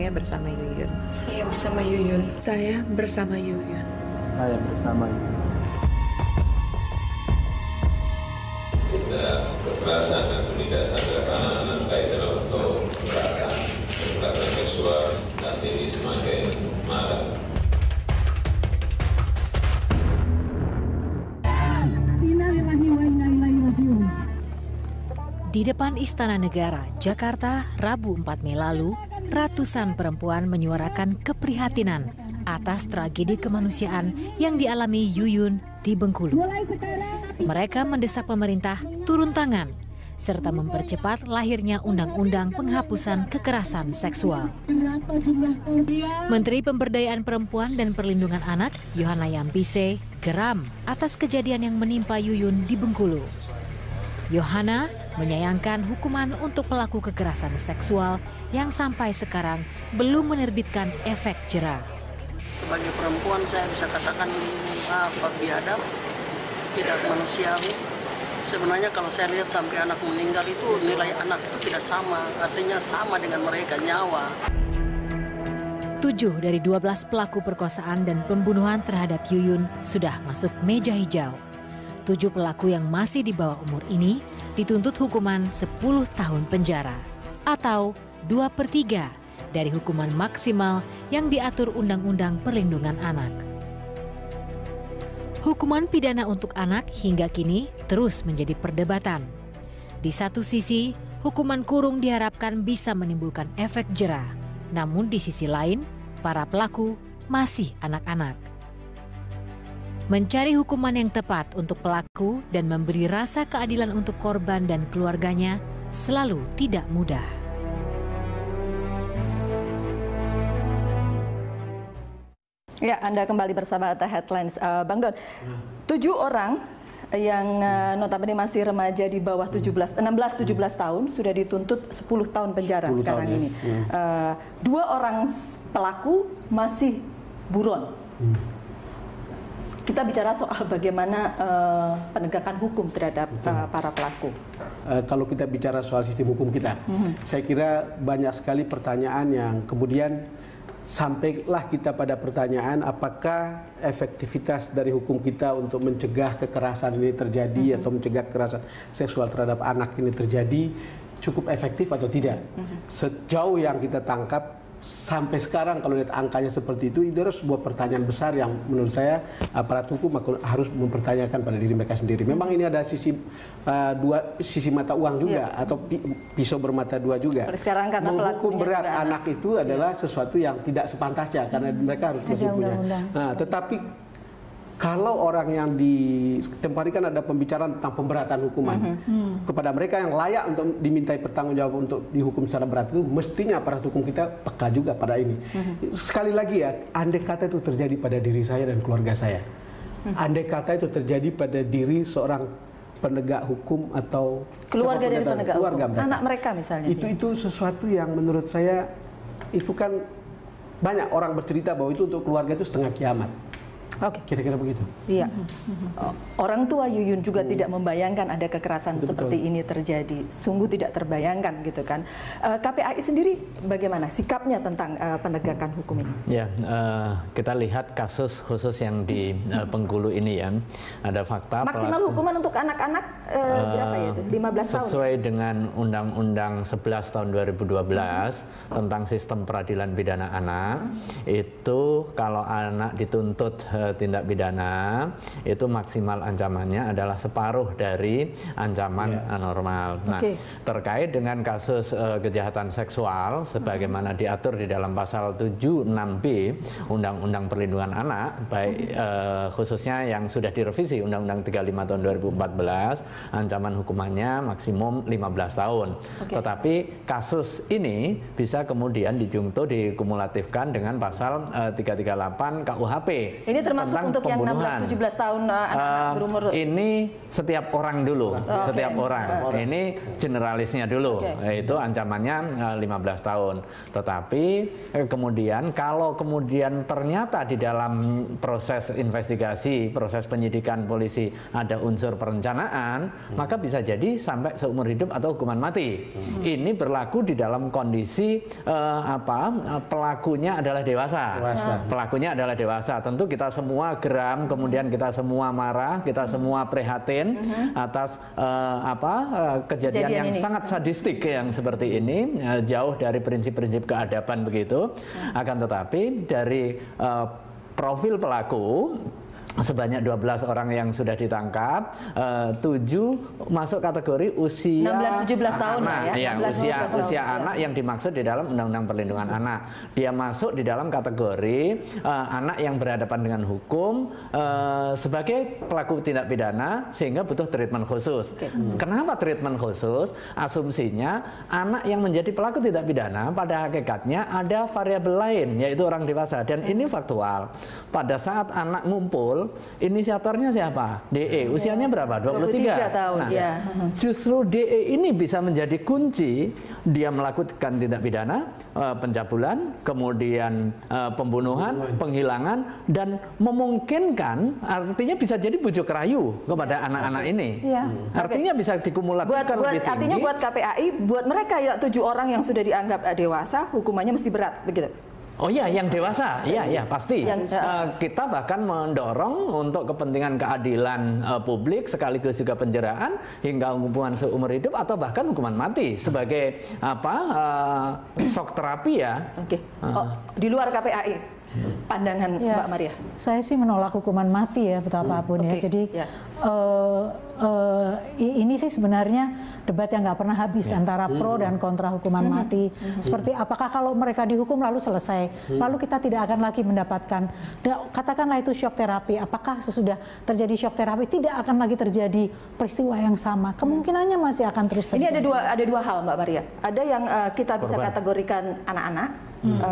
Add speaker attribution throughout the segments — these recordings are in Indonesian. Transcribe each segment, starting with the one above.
Speaker 1: Saya bersama Yuyun.
Speaker 2: Saya bersama Yuyun.
Speaker 3: Saya bersama Yuyun.
Speaker 4: Saya bersama Yuyun.
Speaker 5: Kita kekerasan dan penindasan terhadap anak-anak baik dalam bentuk kekerasan seksual saat ini semakin marak.
Speaker 6: Di depan Istana Negara, Jakarta, Rabu 4 Mei lalu, ratusan perempuan menyuarakan keprihatinan atas tragedi kemanusiaan yang dialami Yuyun di Bengkulu. Mereka mendesak pemerintah turun tangan, serta mempercepat lahirnya Undang-Undang Penghapusan Kekerasan Seksual. Menteri Pemberdayaan Perempuan dan Perlindungan Anak, Yohana Yampise, geram atas kejadian yang menimpa Yuyun di Bengkulu. Yohana menyayangkan hukuman untuk pelaku kekerasan seksual yang sampai sekarang belum menerbitkan efek jera.
Speaker 7: Sebagai perempuan saya bisa katakan biadab, tidak manusiawi. Sebenarnya kalau saya lihat sampai anak meninggal itu nilai anak itu tidak sama, artinya sama dengan mereka, nyawa.
Speaker 6: 7 dari 12 pelaku perkosaan dan pembunuhan terhadap Yuyun sudah masuk meja hijau. 7 pelaku yang masih di bawah umur ini dituntut hukuman 10 tahun penjara atau 2/3 dari hukuman maksimal yang diatur Undang-Undang Perlindungan Anak. Hukuman pidana untuk anak hingga kini terus menjadi perdebatan. Di satu sisi, hukuman kurung diharapkan bisa menimbulkan efek jera. Namun di sisi lain, para pelaku masih anak-anak. Mencari hukuman yang tepat untuk pelaku dan memberi rasa keadilan untuk korban dan keluarganya selalu tidak mudah.
Speaker 8: Ya, Anda kembali bersama The Headlines. Bang Don, 7 orang yang notabene masih remaja di bawah 16-17 tahun sudah dituntut 10 tahun penjara sekarang ini. 2 orang pelaku masih buron. Kita bicara soal bagaimana penegakan hukum terhadap para pelaku.
Speaker 4: Kalau kita bicara soal sistem hukum kita, saya kira banyak sekali pertanyaan yang kemudian sampailah kita pada pertanyaan apakah efektivitas dari hukum kita untuk mencegah kekerasan ini terjadi atau mencegah kekerasan seksual terhadap anak ini terjadi cukup efektif atau tidak. Sejauh yang kita tangkap sampai sekarang kalau lihat angkanya seperti itu adalah sebuah pertanyaan besar yang menurut saya aparat hukum harus mempertanyakan pada diri mereka sendiri. Memang ini ada dua sisi mata uang juga atau pisau bermata dua juga.
Speaker 8: Sekarang karena
Speaker 4: menghukum berat anak itu adalah sesuatu yang tidak sepantasnya karena mereka harus masih punya. Nah, tetapi kalau orang yang di tempat ini kan ada pembicaraan tentang pemberatan hukuman kepada mereka yang layak untuk dimintai pertanggungjawaban untuk dihukum secara berat itu mestinya aparat hukum kita peka juga pada ini. Sekali lagi ya, andai kata itu terjadi pada diri saya dan keluarga saya, andai kata itu terjadi pada diri seorang penegak hukum atau
Speaker 8: keluarga dari penegak hukum,
Speaker 4: mereka.
Speaker 8: Anak mereka misalnya.
Speaker 4: Itu sesuatu yang menurut saya itu kan banyak orang bercerita bahwa itu untuk keluarga itu setengah kiamat. Kira-kira begitu.
Speaker 8: Iya. Orang tua Yuyun juga tidak membayangkan ada kekerasan seperti ini terjadi. Sungguh tidak terbayangkan gitu kan. KPAI sendiri bagaimana sikapnya tentang penegakan hukum ini?
Speaker 9: Ya, kita lihat kasus khusus yang di Bengkulu ini ya. Ada fakta
Speaker 8: maksimal hukuman untuk anak-anak berapa ya itu? 15 tahun.
Speaker 9: Sesuai dengan Undang-Undang 11 tahun 2012 tentang sistem peradilan pidana anak, itu kalau anak dituntut tindak pidana itu maksimal ancamannya adalah separuh dari ancaman normal. Nah, terkait dengan kasus kejahatan seksual sebagaimana diatur di dalam pasal 76B Undang-Undang Perlindungan Anak, baik khususnya yang sudah direvisi Undang-Undang 35 tahun 2014, ancaman hukumannya maksimum 15 tahun. Tetapi kasus ini bisa kemudian dikumulatifkan dengan pasal 338 KUHP.
Speaker 8: Ini termasuk
Speaker 9: tentang
Speaker 8: untuk
Speaker 9: pembunuhan.
Speaker 8: yang 16-17 tahun anak-anak berumur.
Speaker 9: Ini setiap orang dulu, setiap orang. Ini generalisnya dulu, yaitu ancamannya 15 tahun. Tetapi kemudian kalau kemudian ternyata di dalam proses investigasi, proses penyidikan polisi ada unsur perencanaan, maka bisa jadi sampai seumur hidup atau hukuman mati. Ini berlaku di dalam kondisi pelakunya adalah dewasa. Pelakunya adalah dewasa. Tentu kita semua geram, kemudian kita semua marah, kita semua prihatin atas kejadian yang sangat sadistik yang seperti ini, jauh dari prinsip-prinsip keadaban begitu. Akan tetapi dari profil pelaku sebanyak 12 orang yang sudah ditangkap, 7 masuk kategori usia
Speaker 8: 16-17 tahun ya.
Speaker 9: Usia anak yang dimaksud di dalam Undang-Undang Perlindungan Anak. Dia masuk di dalam kategori anak yang berhadapan dengan hukum sebagai pelaku tindak pidana sehingga butuh treatment khusus. Kenapa treatment khusus? Asumsinya anak yang menjadi pelaku tindak pidana pada hakikatnya ada variabel lain, yaitu orang dewasa, dan ini faktual. Pada saat anak ngumpul, inisiatornya siapa? DE. Usianya berapa? 23
Speaker 8: tahun.
Speaker 9: Nah, justru DE ini bisa menjadi kunci dia melakukan tindak pidana, pencabulan, kemudian pembunuhan, penghilangan, dan memungkinkan, artinya bisa jadi bujuk rayu kepada anak-anak ini. Artinya bisa dikumulatifkan lebih tinggi.
Speaker 8: Artinya buat KPAI, buat mereka ya 7 orang yang sudah dianggap dewasa, hukumannya mesti berat, begitu?
Speaker 9: Oh iya, yang dewasa, iya pasti. Kita bahkan mendorong untuk kepentingan keadilan publik sekaligus juga penjaraan hingga hukuman seumur hidup atau bahkan hukuman mati sebagai shock terapi ya.
Speaker 8: Di luar KPAI, pandangan Mbak Maria?
Speaker 1: Saya sih menolak hukuman mati ya betapapun ya. Jadi ini sih sebenarnya debat yang nggak pernah habis antara pro dan kontra hukuman mati. Seperti apakah kalau mereka dihukum lalu selesai, lalu kita tidak akan lagi mendapatkan, katakanlah itu shock terapi. Apakah sesudah terjadi shock terapi tidak akan lagi terjadi peristiwa yang sama? Kemungkinannya masih akan terus terjadi.
Speaker 8: Ini ada dua hal Mbak Maria. Ada yang kita bisa kategorikan anak-anak.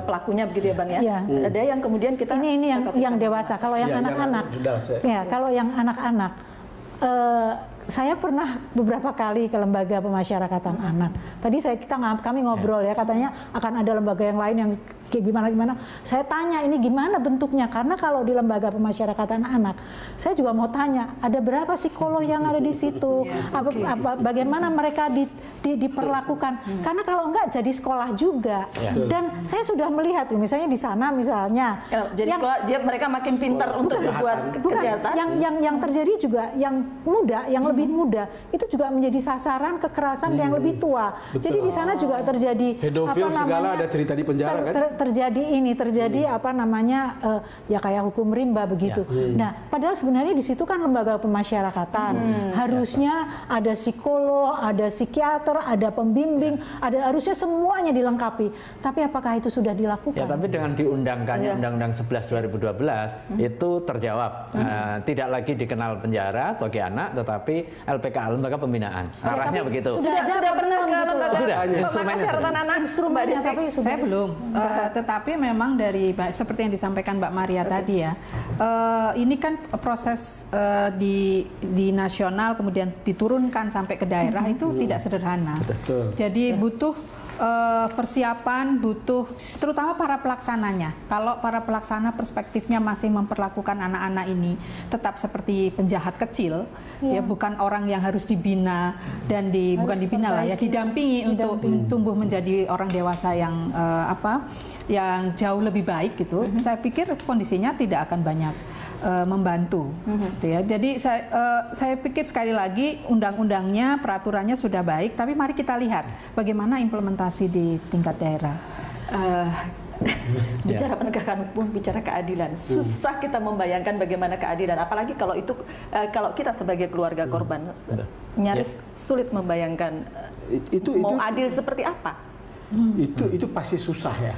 Speaker 8: Pelakunya begitu ya Bang ya. Ada yang kemudian kita
Speaker 1: ini yang dewasa. Kalau yang anak-anak, kalau yang anak-anak, saya pernah beberapa kali ke lembaga pemasyarakatan anak. Tadi kami ngobrol ya, katanya akan ada lembaga yang lain yang gimana. Saya tanya ini gimana bentuknya, karena kalau di lembaga pemasyarakatan anak, saya juga mau tanya ada berapa psikolog yang ada di situ, bagaimana mereka diperlakukan. Karena kalau enggak jadi sekolah juga. Dan saya sudah melihat misalnya di sana
Speaker 8: jadi sekolah mereka makin pintar untuk berbuat kejahatan.
Speaker 1: Yang terjadi juga yang muda, yang lebih muda itu juga menjadi sasaran kekerasan yang lebih tua. Jadi di sana juga terjadi
Speaker 4: pedofil segala, ada cerita di penjara kan?
Speaker 1: Terjadi ya kayak hukum rimba begitu. Nah, padahal sebenarnya di situ kan lembaga pemasyarakatan. Harusnya ada psikolog, ada psikiater, ada pembimbing, harusnya semuanya dilengkapi. Tapi apakah itu sudah dilakukan?
Speaker 9: Ya, tapi dengan diundangkannya Undang-Undang 11 2012 itu terjawab. Tidak lagi dikenal penjara bagi anak, tetapi LPKA, lembaga pembinaan. Arahnya begitu.
Speaker 8: Sudah pernah ke lembaga pemasyarakatan anak instrumennya?
Speaker 3: Saya belum. Tetapi memang seperti yang disampaikan Mbak Maria tadi ya, ini kan proses di nasional kemudian diturunkan sampai ke daerah itu tidak sederhana. Jadi butuh persiapan, butuh terutama para pelaksananya. Kalau para pelaksana perspektifnya masih memperlakukan anak-anak ini tetap seperti penjahat kecil, ya bukan orang yang harus dibina dan bukan dibina lah ya, didampingi untuk tumbuh menjadi orang dewasa yang yang jauh lebih baik gitu. Saya pikir kondisinya tidak akan banyak membantu, gitu ya. Jadi saya pikir sekali lagi undang-undangnya, peraturannya sudah baik, tapi mari kita lihat bagaimana implementasi di tingkat daerah.
Speaker 8: Bicara penegakan hukum, bicara keadilan, susah kita membayangkan bagaimana keadilan, apalagi kalau kita sebagai keluarga korban nyaris sulit membayangkan mau adil seperti apa.
Speaker 4: Itu pasti susah ya.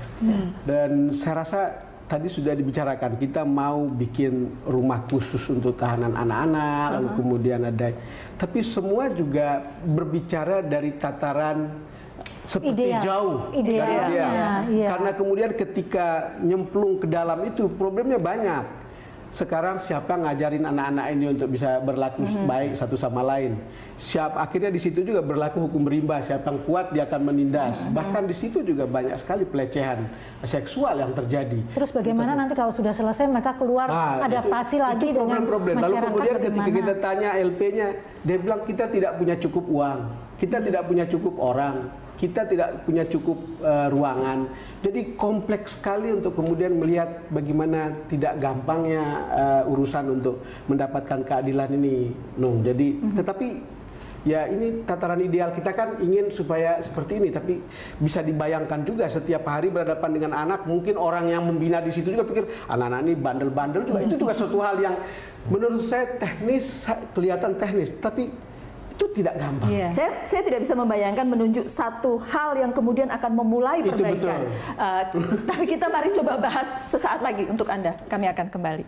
Speaker 4: Dan saya rasa tadi sudah dibicarakan, kita mau bikin rumah khusus untuk tahanan anak-anak, lalu kemudian ada, tapi semua juga berbicara dari tataran seperti jauh dari dia. Karena kemudian ketika nyemplung ke dalam itu problemnya banyak. sekarang siapa ngajarin anak-anak ini untuk bisa berlaku baik satu sama lain? Akhirnya di situ juga berlaku hukum rimba, siapa yang kuat dia akan menindas. Bahkan di situ juga banyak sekali pelecehan seksual yang terjadi.
Speaker 1: Terus bagaimana nanti kalau sudah selesai mereka keluar adaptasi lagi dengan
Speaker 4: problem. Lalu kemudian ketika kita tanya LP-nya, dia bilang kita tidak punya cukup uang, kita tidak punya cukup orang, kita tidak punya cukup ruangan. Jadi kompleks sekali untuk kemudian melihat bagaimana tidak gampangnya urusan untuk mendapatkan keadilan ini. Jadi tetapi ya ini tataran ideal kita kan ingin supaya seperti ini, tapi bisa dibayangkan juga setiap hari berhadapan dengan anak, mungkin orang yang membina di situ juga pikir anak-anak ini bandel-bandel juga. Itu juga suatu hal yang menurut saya teknis, kelihatan teknis, tapi itu tidak gampang.
Speaker 8: Saya tidak bisa membayangkan menunjuk satu hal yang kemudian akan memulai perbaikan. Tapi kita mari coba bahas sesaat lagi untuk Anda. Kami akan kembali.